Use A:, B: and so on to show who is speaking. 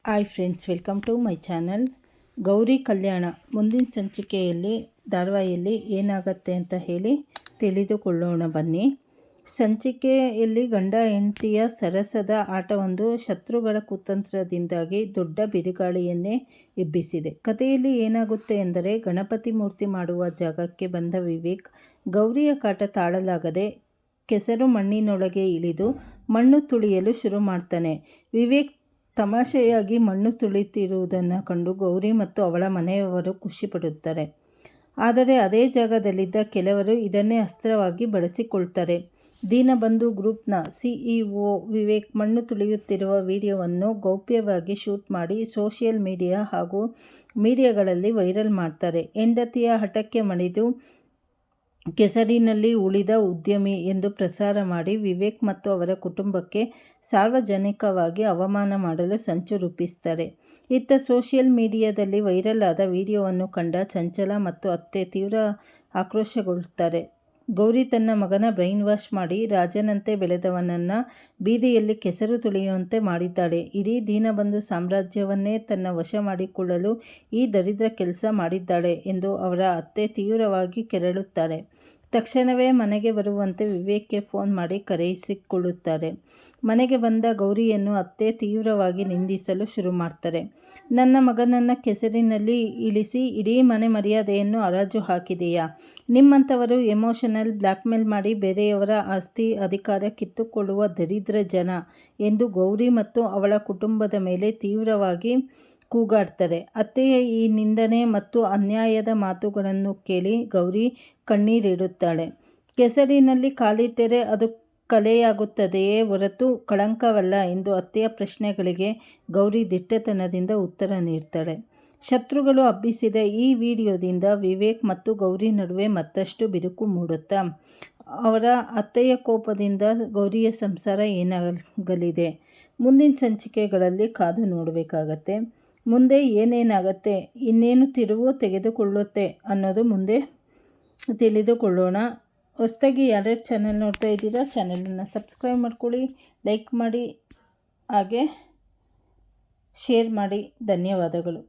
A: Hi friends, welcome to my channel. Gauri Kalyana ಮುಂದಿನ ಸಂಚಿಕೆಯಲ್ಲಿ ಧಾರಾವಾಹಿಯಲ್ಲಿ ಏನಾಗುತ್ತೆ ಅಂತ ಹೇಳಿ ತಿಳಿದುಕೊಳ್ಳೋಣ ಬನ್ನಿ. ಸಂಚಿಕೆಯಲ್ಲಿ ಗಂಡ ಹೆಂಡತಿಯ ಸರಸದ ಆಟವೊಂದು ಶತ್ರುಗಳ ಕುತಂತ್ರದಿಂದಾಗಿ ದೊಡ್ಡ ಬಿರುಗಾಳಿಯನ್ನೇ ಎಬ್ಬಿಸಿದೆ. ಕಥೆಯಲ್ಲಿ ಏನಾಗುತ್ತೆ ಎಂದರೆ, ಗಣಪತಿ ಮೂರ್ತಿ ಮಾಡುವ ಜಾಗಕ್ಕೆ ಬಂದ ವಿವೇಕ್ ಗೌರಿಯ ಕಾಟ ತಾಳಲಾಗದೆ ಕೆಸರು ಮಣ್ಣಿನೊಳಗೆ ಇಳಿದು ಮಣ್ಣು ತುಳಿಯಲು ಶುರು ಮಾಡ್ತಾನೆ. ವಿವೇಕ್ ತಮಾಷೆಯಾಗಿ ಮಣ್ಣು ತುಳಿತಿರುವುದನ್ನು ಕಂಡು ಗೌರಿ ಮತ್ತು ಅವಳ ಮನೆಯವರು ಖುಷಿಪಡುತ್ತಾರೆ. ಆದರೆ ಅದೇ ಜಾಗದಲ್ಲಿದ್ದ ಕೆಲವರು ಇದನ್ನೇ ಅಸ್ತ್ರವಾಗಿ ಬಳಸಿಕೊಳ್ತಾರೆ. ದೀನಬಂಧು ಗ್ರೂಪ್ನ CEO ವಿವೇಕ್ ಮಣ್ಣು ತುಳಿಯುತ್ತಿರುವ ವಿಡಿಯೋವನ್ನು ಗೌಪ್ಯವಾಗಿ ಶೂಟ್ ಮಾಡಿ ಸೋಷಿಯಲ್ ಮೀಡಿಯಾ ಹಾಗೂ ಮೀಡಿಯಾಗಳಲ್ಲಿ ವೈರಲ್ ಮಾಡ್ತಾರೆ. ಹೆಂಡತಿಯ ಹಠಕ್ಕೆ ಮಣಿದು ಕೆಸರಿನಲ್ಲಿ ಉಳಿದ ಉದ್ಯಮಿ ಎಂದು ಪ್ರಸಾರ ಮಾಡಿ ವಿವೇಕ್ ಮತ್ತು ಅವರ ಕುಟುಂಬಕ್ಕೆ ಸಾರ್ವಜನಿಕವಾಗಿ ಅವಮಾನ ಮಾಡಲು ಸಂಚು ರೂಪಿಸ್ತಾರೆ. ಇತ್ತ ಸೋಷಿಯಲ್ ಮೀಡಿಯಾದಲ್ಲಿ ವೈರಲ್ ಆದ ವಿಡಿಯೋವನ್ನು ಕಂಡ ಚಂಚಲ ಮತ್ತು ಅತ್ತೆ ತೀವ್ರ ಆಕ್ರೋಶಗೊಳ್ಳುತ್ತಾರೆ. ಗೌರಿ ತನ್ನ ಮಗನ ಬ್ರೈನ್ ವಾಶ್ ಮಾಡಿ ರಾಜನಂತೆ ಬೆಳೆದವನನ್ನು ಬೀದಿಯಲ್ಲಿ ಕೆಸರು ತುಳಿಯುವಂತೆ ಮಾಡಿದ್ದಾಳೆ. ಇಡೀ ದೀನಬಂಧು ಸಾಮ್ರಾಜ್ಯವನ್ನೇ ತನ್ನ ವಶ ಮಾಡಿಕೊಳ್ಳಲು ಈ ದರಿದ್ರ ಕೆಲಸ ಮಾಡಿದ್ದಾಳೆ ಎಂದು ಅವರ ಅತ್ತೆ ತೀವ್ರವಾಗಿ ಕೆರಳುತ್ತಾರೆ. ತಕ್ಷಣವೇ ಮನೆಗೆ ಬರುವಂತೆ ವಿವೇಕ್ಗೆ ಫೋನ್ ಮಾಡಿ ಕರೆಯಿಸಿಕೊಳ್ಳುತ್ತಾರೆ. ಮನೆಗೆ ಬಂದ ಗೌರಿಯನ್ನು ಅತ್ತೆ ತೀವ್ರವಾಗಿ ನಿಂದಿಸಲು ಶುರು ಮಾಡ್ತಾರೆ. ನನ್ನ ಮಗನನ್ನು ಕೆಸರಿನಲ್ಲಿ ಇಳಿಸಿ ಇಡೀ ಮನೆ ಮರ್ಯಾದೆಯನ್ನು ಹರಾಜು ಹಾಕಿದೆಯಾ? ನಿಮ್ಮಂಥವರು ಎಮೋಷನಲ್ ಬ್ಲ್ಯಾಕ್ಮೇಲ್ ಮಾಡಿ ಬೇರೆಯವರ ಆಸ್ತಿ ಅಧಿಕಾರ ಕಿತ್ತುಕೊಳ್ಳುವ ದರಿದ್ರ ಜನ ಎಂದು ಗೌರಿ ಮತ್ತು ಅವಳ ಕುಟುಂಬದ ಮೇಲೆ ತೀವ್ರವಾಗಿ ಕೂಗಾಡ್ತಾರೆ. ಅತ್ತೆಯ ಈ ನಿಂದನೆ ಮತ್ತು ಅನ್ಯಾಯದ ಮಾತುಗಳನ್ನು ಕೇಳಿ ಗೌರಿ ಕಣ್ಣೀರಿಡುತ್ತಾಳೆ. ಕೆಸರಿನಲ್ಲಿ ಕಾಲಿಟ್ಟರೆ ಅದು ಕಲೆಯಾಗುತ್ತದೆಯೇ ಹೊರತು ಕಳಂಕವಲ್ಲ ಎಂದು ಅತ್ತೆಯ ಪ್ರಶ್ನೆಗಳಿಗೆ ಗೌರಿ ದಿಟ್ಟತನದಿಂದ ಉತ್ತರ ನೀಡ್ತಾಳೆ. ಶತ್ರುಗಳು ಹಬ್ಬಿಸಿದ ಈ ವಿಡಿಯೋದಿಂದ ವಿವೇಕ್ ಮತ್ತು ಗೌರಿ ನಡುವೆ ಮತ್ತಷ್ಟು ಬಿರುಕು ಮೂಡುತ್ತಾ ಅವರ ಅತ್ತೆಯ ಕೋಪದಿಂದ ಗೌರಿಯ ಸಂಸಾರ ಏನಾಗಲಿದೆ? ಮುಂದಿನ ಸಂಚಿಕೆಗಳಲ್ಲಿ ಕಾದು ನೋಡಬೇಕಾಗತ್ತೆ. ಮುಂದೆ ಏನೇನಾಗತ್ತೆ, ಇನ್ನೇನು ತಿರುವು ತೆಗೆದುಕೊಳ್ಳುತ್ತೆ ಅನ್ನೋದು ಮುಂದೆ ತಿಳಿದುಕೊಳ್ಳೋಣ. ಹೊಸದಾಗಿ ಯಾರ್ಯಾರು ಚಾನಲ್ ನೋಡ್ತಾ ಇದ್ದೀರಾ, ಚಾನಲನ್ನು ಸಬ್ಸ್ಕ್ರೈಬ್ ಮಾಡ್ಕೊಳ್ಳಿ, ಲೈಕ್ ಮಾಡಿ, ಹಾಗೆ ಶೇರ್ ಮಾಡಿ. ಧನ್ಯವಾದಗಳು.